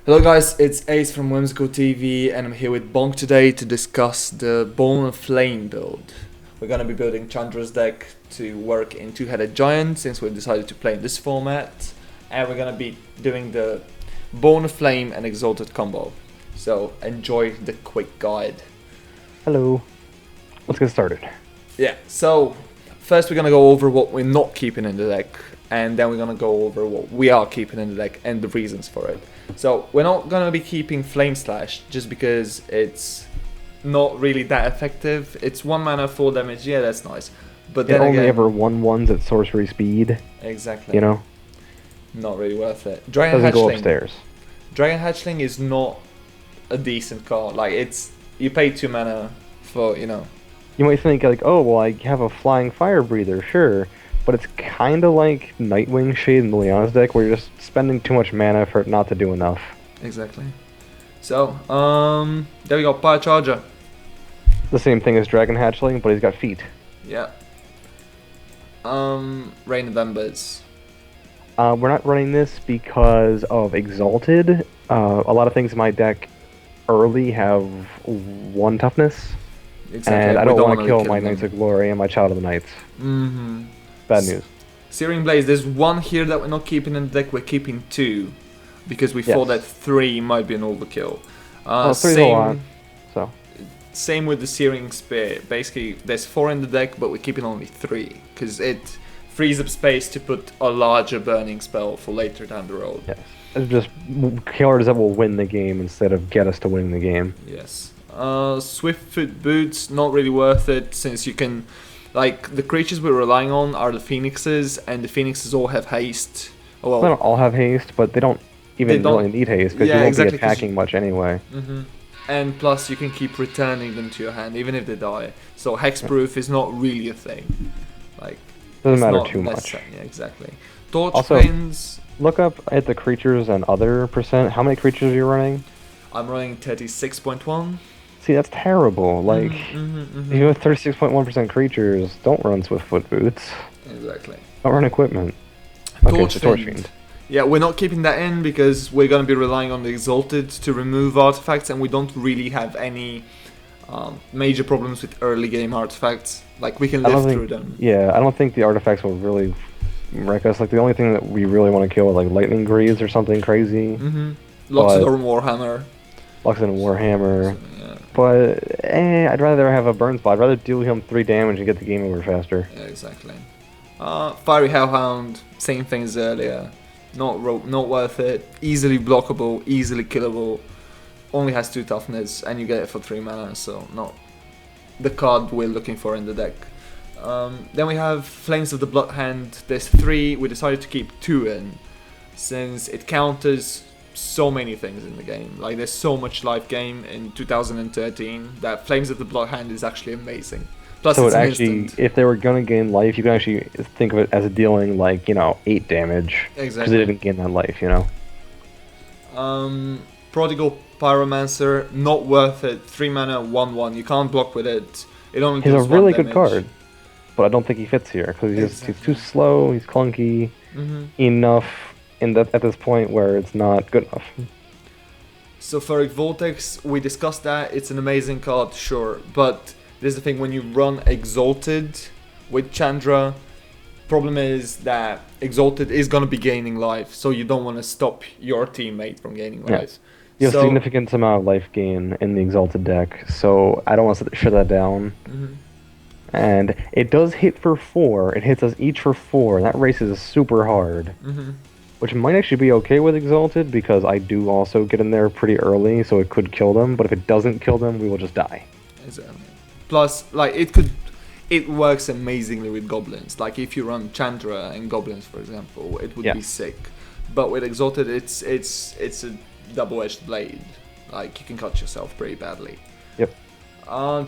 Hello guys, it's Ace from Whimsical TV and I'm here with Bonk today to discuss the Bone of Flame build. We're going to be building Chandra's deck to work in Two-Headed Giant since we decided to play in this format, and we're going to be doing the Bone of Flame and Exalted combo. So enjoy the quick guide. Hello. Let's get started. Yeah, so first we're going to go over what we're not keeping in the deck, and then we're going to go over what we are keeping in the deck and the reasons for it. So we're not going to be keeping Flame Slash just because it's not really that effective. It's 1 mana, 4 damage, yeah, that's nice. But then only again, ever 1/1s at sorcery speed. Exactly. You know? Not really worth it. Dragon Doesn't go Hatchling. upstairs. Dragon Hatchling is not a decent card. Like, it's, you pay 2 mana for, you know. You might think, like, oh, well, I have a flying fire breather, sure. But it's kind of like Nightwing Shade in Liliana's deck, where you're just spending too much mana for it not to do enough. Exactly. So, there we go, Fire Charger. The same thing as Dragon Hatchling, but he's got feet. Yeah. Rain of Embers. We're not running this because of Exalted. A lot of things in my deck early have 1 toughness. Exactly. And I We don't want to wanna kill kill my them. Knights of Glory and my Child of the Knights. Mm-hmm. Bad news. Searing Blaze, there's 1 here that we're not keeping in the deck, we're keeping 2. Because we thought that 3 might be an overkill. Well, 3's a lot, so. Same with the Searing Spear. Basically, there's 4 in the deck, but we're keeping only 3. Because it frees up space to put a larger burning spell for later down the road. Yes. It's just killers that will win the game instead of get us to winning the game. Yes. Swiftfoot Boots, not really worth it, since you can... Like, the creatures we're relying on are the Phoenixes, and the Phoenixes all have haste. Well, They don't all have haste, but they don't even really need haste, because you won't be attacking much anyway. Mm-hmm. And plus, you can keep returning them to your hand, even if they die. So Hexproof is not really a thing. Like, Doesn't matter not too much. necessary. Yeah, exactly. Torch Also, Winds. Look up at the creatures and other percent. How many creatures are you running? I'm running 36.1. See, that's terrible. Like, if you have 36.1% creatures, don't run Swiftfoot Boots. Exactly. Don't run equipment. Torch so Torch Fiend. Fiend. Yeah, we're not keeping that in because we're going to be relying on the Exalted to remove artifacts, and we don't really have any major problems with early game artifacts. Like, we can live through them. Yeah, I don't think the artifacts will really wreck us. Like, the only thing that we really want to kill is like Lightning Greaves or something crazy. Loxodon Warhammer. Loxodon Warhammer. So, yeah. But I'd rather have a burn spell. I'd rather deal him 3 damage and get the game over faster. Yeah, exactly. Fiery Hellhound, same thing as earlier. Not worth it. Easily blockable, easily killable. Only has 2 toughness, and you get it for 3 mana, so not the card we're looking for in the deck. Then we have Flames of the Bloodhand. There's 3. We decided to keep 2 in, since it counters so many things in the game. Like, there's so much life game in 2013 that Flames of the Bloodhand is actually amazing. Plus, so it's it an actually, instant. if they were gonna gain life, you can actually think of it as dealing like 8 damage because Exactly. they didn't gain that life. Prodigal Pyromancer, not worth it. 3 mana, 1/1. You can't block with it. It only He's deals a really 1 good damage. card, but I don't think he fits here because he's too slow. He's clunky enough at this point where it's not good enough. Sulfuric Vortex, we discussed that. It's an amazing card, sure, but this is the thing, when you run Exalted with Chandra, problem is that Exalted is going to be gaining life, so you don't want to stop your teammate from gaining life. You have a significant amount of life gain in the Exalted deck, so I don't want to shut that down. And it does hit for 4. It hits us each for 4, and that races super hard. Which might actually be okay with Exalted, because I do also get in there pretty early, so it could kill them, but if it doesn't kill them, we will just die. Exactly. Plus, like, it works amazingly with goblins. Like, if you run Chandra and goblins, for example, it would be sick. But with Exalted, it's a double-edged blade. Like, you can cut yourself pretty badly. Yep.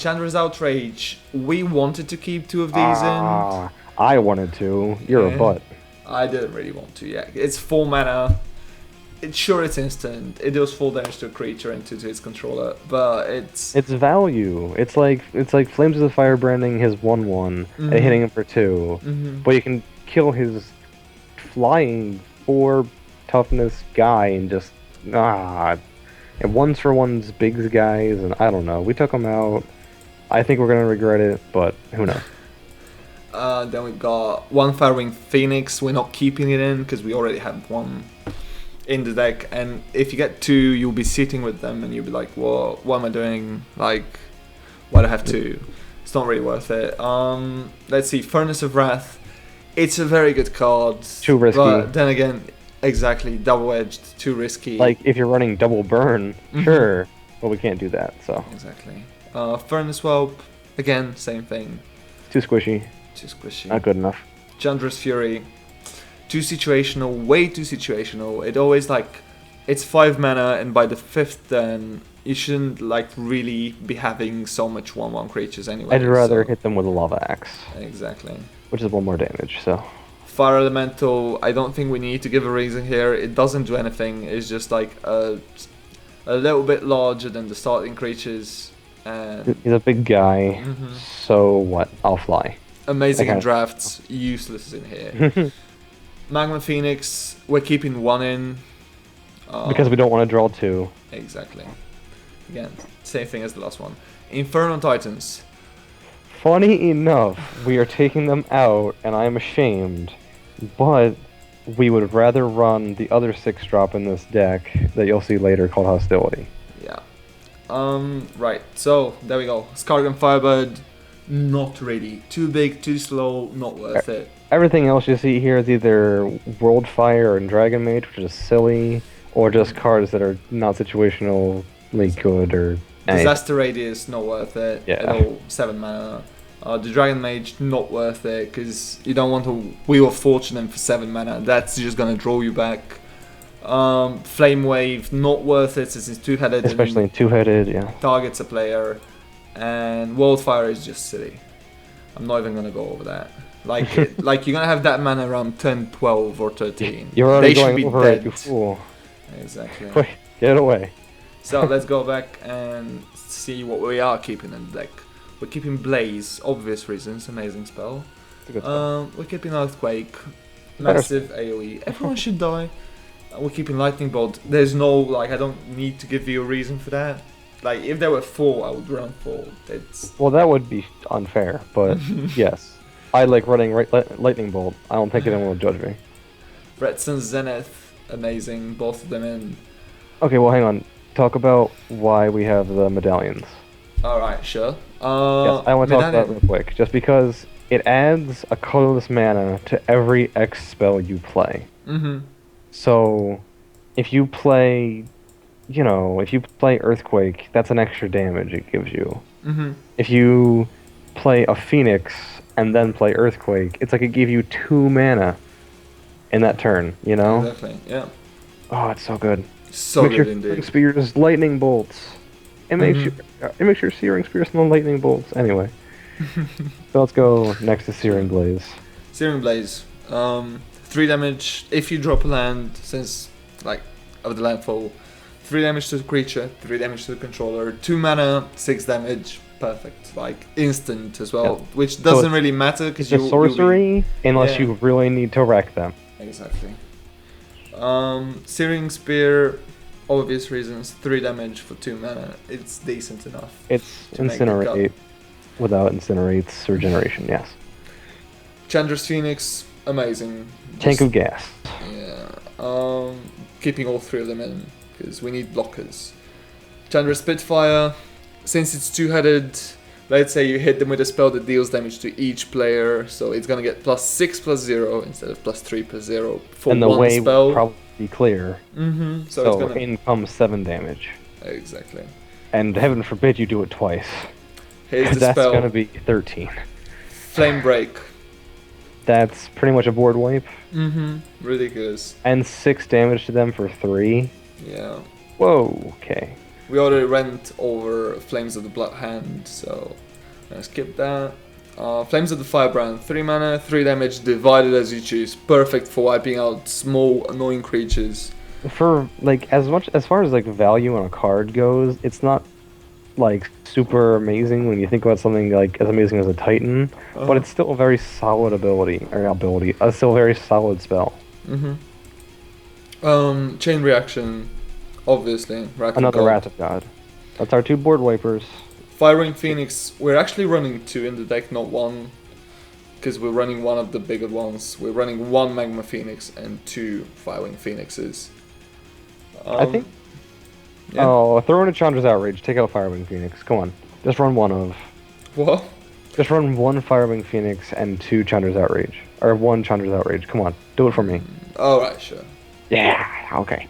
Chandra's Outrage. We wanted to keep 2 of these in. I wanted to. You're a butt. I didn't really want to. Yeah, it's 4 mana. It's instant. It deals 4 damage to a creature and 2 to its controller, but it's value. It's like Flames of the Firebranding his 1/1 and hitting him for 2, but you can kill his flying 4 toughness guy and just Ah, and ones for ones bigs guys, and I don't know. We took them out. I think we're gonna regret it, but who knows? Then we got one Firewing Phoenix. We're not keeping it in because we already have one in the deck. And if you get two, you'll be sitting with them and you'll be like, "Well, what am I doing? Like, why do I have two?" It's not really worth it. Let's see, Furnace of Wrath. It's a very good card. Too risky. But then again, exactly, double-edged, too risky. Like if you're running double burn, sure, but we can't do that. So exactly. Furnace Whelp. Again, same thing. too squishy. Too squishy. Not good enough. Chandra's Fury. Too situational, way too situational. It always like, it's 5 mana, and by the 5th turn, you shouldn't like really be having so much 1/1 creatures anyway. I'd rather hit them with a lava axe. Exactly. Which is 1 more damage, so. Fire Elemental, I don't think we need to give a reason here. It doesn't do anything. It's just like a little bit larger than the starting creatures. And He's a big guy, so what? I'll fly. amazing in drafts, useless in here. Magma Phoenix, we're keeping 1 in. Because we don't want to draw 2. Exactly. Again, same thing as the last one. Inferno Titans. Funny enough, we are taking them out, and I am ashamed, but we would rather run the other 6-drop in this deck that you'll see later called Hostility. Yeah. Right, so there we go. Skargan Firebird, not ready. Too big, too slow, not worth it. Everything else you see here is either World Fire and Dragon Mage, which is silly, or just cards that are not situationally good or Disaster Radius, not worth it Yeah. at all. 7 mana. The Dragon Mage, not worth it because you don't want to Wheel of Fortune in for 7 mana. That's just gonna draw you back. Flame Wave, not worth it since it's 2-headed. especially in 2-headed, yeah. Targets a player, and Wildfire is just silly. I'm not even gonna go over that. Like, like you're gonna have that mana around 10, 12, or 13. You're already They should going be over dead. it, you fool. Exactly. Wait, get away. So let's go back and see what we are keeping in the deck. We're keeping Blaze, obvious reasons, amazing spell. It's a good spell. We're keeping Earthquake, massive AoE. Everyone should die. We're keeping Lightning Bolt. There's no, like, I don't need to give you a reason for that. Like, if there were 4, I would run 4. It's... Well, that would be unfair, but yes. I like running Lightning Bolt. I don't think anyone will judge me. Red Sun Zenith, amazing, both of them in. Okay, well, hang on. Talk about why we have the medallions. Alright, sure. Yes, I want to talk about that real quick. Just because it adds a colorless mana to every X spell you play. So, if you play, if you play Earthquake, that's an extra damage it gives you. If you play a Phoenix and then play Earthquake, it's like it gave you 2 mana in that turn, Exactly, yeah. Oh, it's so good. So makes good your indeed. Spears lightning bolts. It makes your Searing Spears no lightning bolts. Anyway, so let's go next to Searing Blaze. Searing Blaze. 3 damage if you drop a land, since like of the landfall. 3 damage to the creature, 3 damage to the controller, 2 mana, 6 damage. Perfect, like instant as well, which doesn't really matter because it's a sorcery unless you really need to wreck them. Exactly. Searing Spear, obvious reasons, 3 damage for 2 mana. It's decent enough. It's Incinerate without Incinerate's regeneration, yes. Chandra's Phoenix, amazing. Tank of gas. Yeah. Keeping all 3 of them in because we need blockers. Chandra Spitfire, since it's 2-headed, let's say you hit them with a spell that deals damage to each player, so it's gonna get +6/+0 instead of +3/+0 for and the one way spell. will probably be clear. So it's gonna... in comes 7 damage. Exactly. And heaven forbid you do it twice. Here's the that's spell. Gonna be 13. Flame Break. That's pretty much a board wipe. Ridiculous. And 6 damage to them for 3. Yeah. Whoa, okay. We already went over Flames of the Blood Hand, so let's skip that. Flames of the Firebrand, 3 mana, 3 damage, divided as you choose. Perfect for wiping out small, annoying creatures. For like as far as like value on a card goes, it's not like super amazing when you think about something like as amazing as a Titan, but it's still a very solid still a very solid spell. Chain Reaction, Obviously, Wrath of Another God. Wrath of God. That's our 2 board wipers. Firing Phoenix, we're actually running 2 in the deck, not 1. Because we're running one of the bigger ones. We're running 1 Magma Phoenix and 2 Firing Phoenixes. I think. Yeah. Oh, throw in a Chandra's Outrage. Take out Firewing Phoenix. Come on. Just run one of. What? Just run 1 Firewing Phoenix and 2 Chandra's Outrage. Or 1 Chandra's Outrage. Come on. Do it for me. Alright, sure. Yeah, okay.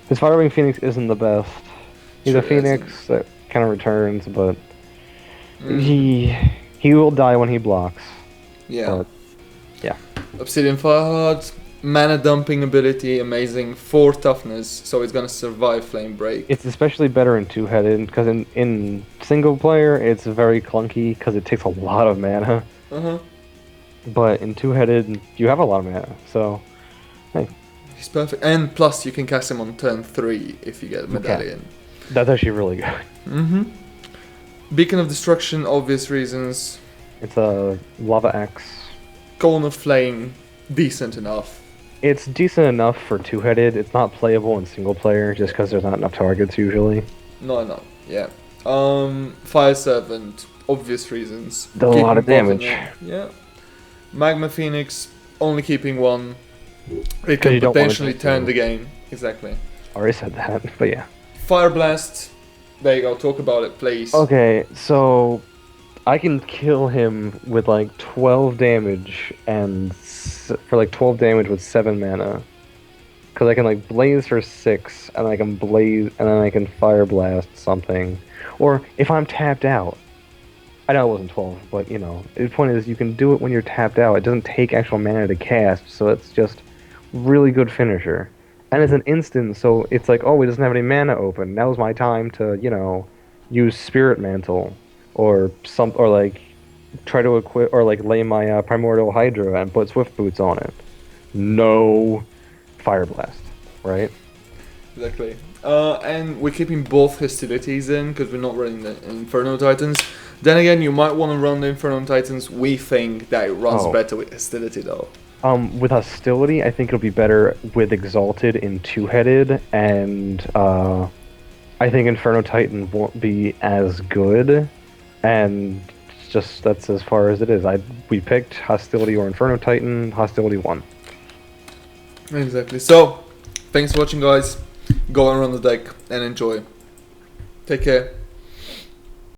His Firewing Phoenix isn't the best. He's Sure a Phoenix isn't. that kind of returns, but he will die when he blocks. Yeah. But, yeah. Obsidian Fireheart, mana dumping ability, amazing. 4 toughness, so it's gonna survive Flame Break. It's especially better in 2-headed, because in single player, it's very clunky, because it takes a lot of mana. Uh-huh. But in 2-headed, you have a lot of mana, so, hey. He's perfect. And plus, you can cast him on turn 3 if you get a medallion. That's actually really good. Mm-hmm. Beacon of Destruction, obvious reasons. It's a Lava Axe. Column of Flame, decent enough. It's decent enough for 2-headed. It's not playable in single player, just because there's not enough targets usually. No, yeah. Fire Servant, obvious reasons. Does a lot of Keeping both in damage. it. Yeah. Magma Phoenix, only keeping 1. It You can don't want potentially to turn do- the game. Exactly. Already said that, but yeah. Fire Blast, there you go, talk about it, please. Okay, so I can kill him with like 12 damage and for like 12 damage with 7 mana. Because I can like blaze for 6 and I can blaze and then I can fire blast something. Or if I'm tapped out. I know it wasn't 12, but you know, the point is you can do it when you're tapped out. It doesn't take actual mana to cast, so it's just really good finisher. And it's an instant, so it's like, oh, he doesn't have any mana open. Now's my time to, you know, use Spirit Mantle or like try to equip or like lay my Primordial Hydra and put Swift Boots on it. No Fire Blast, right? Exactly. And we're keeping both Hostilities in because we're not running the Inferno Titans. Then again, you might want to run the Inferno Titans. We think that it runs better with Hostility though. With Hostility, I think it'll be better with Exalted in 2-headed, and I think Inferno Titan won't be as good, and just that's as far as it is. We picked Hostility or Inferno Titan. Hostility won. Exactly. So, thanks for watching, guys. Go and run the deck and enjoy. Take care.